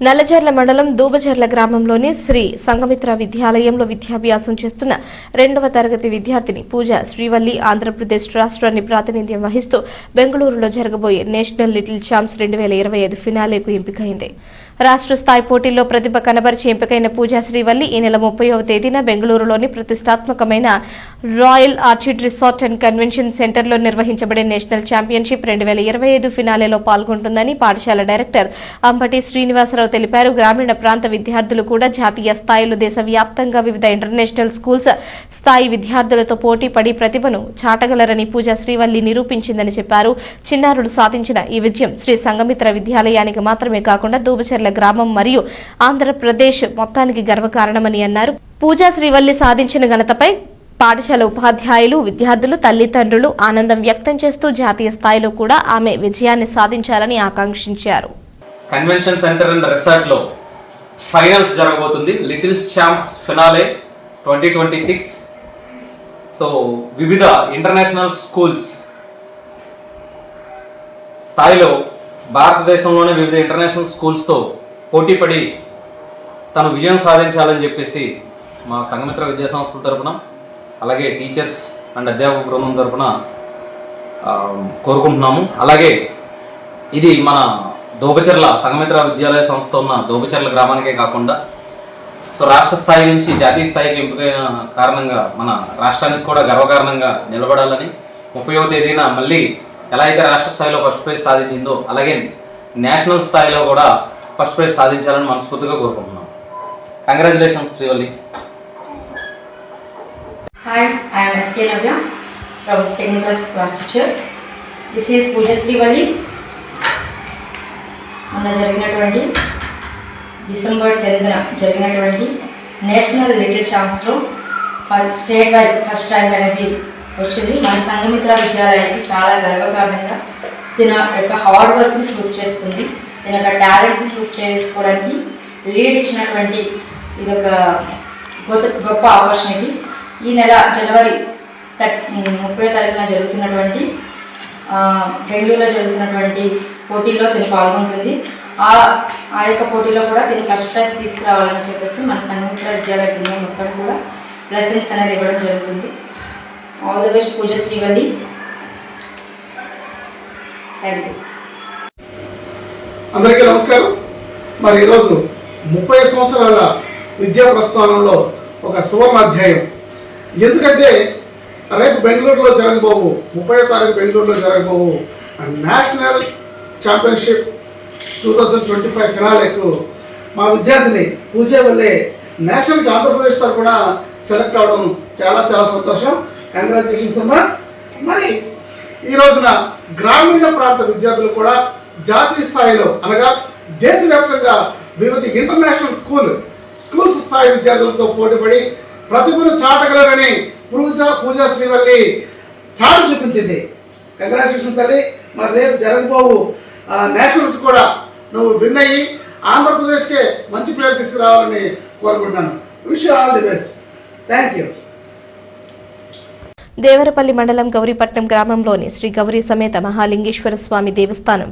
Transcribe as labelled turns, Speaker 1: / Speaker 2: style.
Speaker 1: నల్లజర్ల మండలం దూబజర్ల గ్రామంలోని శ్రీ సంఘమిత్ర విద్యాలయంలో విద్యాభ్యాసం చేస్తున్న 2వ తరగతి విద్యార్థిని పూజ శ్రీవల్లి ఆంధ్రప్రదేశ్ రాష్ట్రాన్ని ప్రాతినిధ్యం వహిస్తూ బెంగళూరులో జరగబోయే నేషనల్ లిటిల్ ఛాంప్స్ 2025 ఫినాలేకు ఎంపికైంది. రాష్ట్ర స్థాయి పోటీల్లో ప్రతిభ కనబరిచి ఎంపికైన పూజా శ్రీవల్లి ఈ నెల 30వ తేదీన బెంగళూరులోని ప్రతిష్టాత్మకమైన royal orchid resort and convention సెంటర్లో నిర్వహించబడే నేషనల్ ఛాంపియన్షిప్ 2025 ఫినాలేలో పాల్గొంటుందని పాఠశాల డైరెక్టర్ అంబటి శ్రీనివాసరావు తెలిపారు. గ్రామీణ ప్రాంత విద్యార్థులు కూడా జాతీయ స్థాయిలో దేశవ్యాప్తంగా వివిధ ఇంటర్నేషనల్ స్కూల్స్ స్థాయి విద్యార్థులతో పోటీ పడి ప్రతిభను చాటగలరని పూజా శ్రీవల్లి నిరూపించిందని చెప్పారు. చిన్నారులు సాధించిన ఈ విజయం శ్రీ సంఘమిత్ర విద్యాలయానికి మాత్రమే కాకుండా దూబచర్ల గ్రామం మరియు ఆంధ్రప్రదేశ్ మొత్తానికి గర్వకారణమని అన్నారు. పూజా శ్రీవల్లి సాధించిన ఘనతపై పాఠశాల ఉపాధ్యాయులు, విద్యార్థులు, తల్లిదండ్రులు ఆనందం వ్యక్తం చేస్తూ జాతీయ స్థాయిలో కూడా ఆమె విజయాన్ని సాధించాలని ఆకాంక్షించారు.
Speaker 2: కన్వెన్షన్ సెంటర్ అండ్ రిసార్ట్ లో ఫైనల్స్ జరగబోతుంది. Little champs finale 2026. సో వివిధ ఇంటర్నేషనల్ స్కూల్స్ స్థాయిలో భారతదేశంలోనే వివిధ ఇంటర్నేషనల్ స్కూల్స్తో పోటీపడి తను విజయం సాధించాలని చెప్పేసి మా సంఘమిత్ర విద్యా సంస్థల తరపున అలాగే టీచర్స్ అండ్ అధ్యాపక బృందం తరపున కోరుకుంటున్నాము. అలాగే ఇది మన దూబచర్ల సంఘమిత్ర విద్యాలయ సంస్థ ఉన్న దూబచర్ల గ్రామానికే కాకుండా సో రాష్ట్ర స్థాయి నుంచి జాతీయ స్థాయికి ఎంపికైన కారణంగా మన రాష్ట్రానికి కూడా గర్వకారణంగా నిలబడాలని 30వ తేదీన మళ్ళీ ఎలా అయితే రాష్ట్ర స్థాయిలో ఫస్ట్ ప్రైజ్ సాధించిందో అలాగే నేషనల్ స్థాయిలో కూడా ఫస్ట్ ప్రైజ్ సాధించాలని మనస్ఫూర్తిగా కోరుకుంటున్నాం. Congratulations Srivalli.
Speaker 3: Hi, I am S.K. Navya from second class teacher. This is Pooja Srivalli. మొన్న జరిగినటువంటి డిసెంబర్ 10న జరిగినటువంటి నేషనల్ లిటిల్ ఛాంప్స్లో స్టేట్ వైజ్ ఫస్ట్ ర్యాంక్ అనేది వచ్చింది. మన సంఘమిత్ర విద్యాలయానికి చాలా గర్వకారణంగా దీని యొక్క హార్డ్ వర్క్ని ప్రూఫ్ చేసుకుంది. దీని యొక్క టాలెంట్ని ప్రూఫ్ చేసుకోవడానికి లీడ్ ఇచ్చినటువంటి ఇది ఒక గొప్ప ఆపర్చునిటీ. ఈ నెల జనవరి 30వ తారీఖున జరుగుతున్నటువంటి బెంగళూరులో జరుగుతున్నటువంటి పోటీల్లో తిని పాల్గొంటుంది. ఆ యొక్క పోటీలో కూడా తిని ఫస్ట్ ప్రైజ్ తీసుకురావాలని చెప్పేసి మన సంఘమిత్ర విద్యాలయ బృందం మొత్తం కూడా బ్లెస్సింగ్స్ అనేది ఇవ్వడం జరుగుతుంది. All the best Pooja Srivalli. Thank you.
Speaker 4: అందరికీ నమస్కారం. మరి ఈరోజు 30 సంవత్సరాల విద్యా ప్రస్థానంలో ఒక సువర్ణ అధ్యాయం. ఎందుకంటే రేపు బెంగళూరులో జరగబోవు 30వ తారీఖు బెంగళూరులో జరగబోవు నేషనల్ ఛాంపియన్షిప్ 2025 ఫినాలేకు మా విద్యార్థిని పూజే వల్లే నేషనల్కి ఆంధ్రప్రదేశ్ తరఫున సెలెక్ట్ అవడం చాలా చాలా సంతోషం. కంగ్రాచులేషన్స్ అమ్మా. మరి ఈ రోజున గ్రామీణ ప్రాంత విద్యార్థులు కూడా జాతీయ స్థాయిలో అనగా దేశవ్యాప్తంగా వివిధ ఇంటర్నేషనల్ స్కూల్స్ స్థాయి విద్యార్థులతో పోటీపడి ప్రతిభను చాటగలరని పూజా శ్రీవల్లి చాటు చూపించింది. కంగ్రాచులేషన్స్ తల్లి. మరి రేపు జరగబోవు నేషనల్స్ కూడా నువ్వు విన్ అయ్యి ఆంధ్రప్రదేశ్కే మంచి పేరు తీసుకురావాలని కోరుకుంటున్నాను. Wish you all the best. Thank you.
Speaker 1: Devarapalli మండలం గౌరీపట్నం గ్రామంలోని శ్రీ గౌరీ సమేత మహాలింగేశ్వర స్వామి దేవస్థానం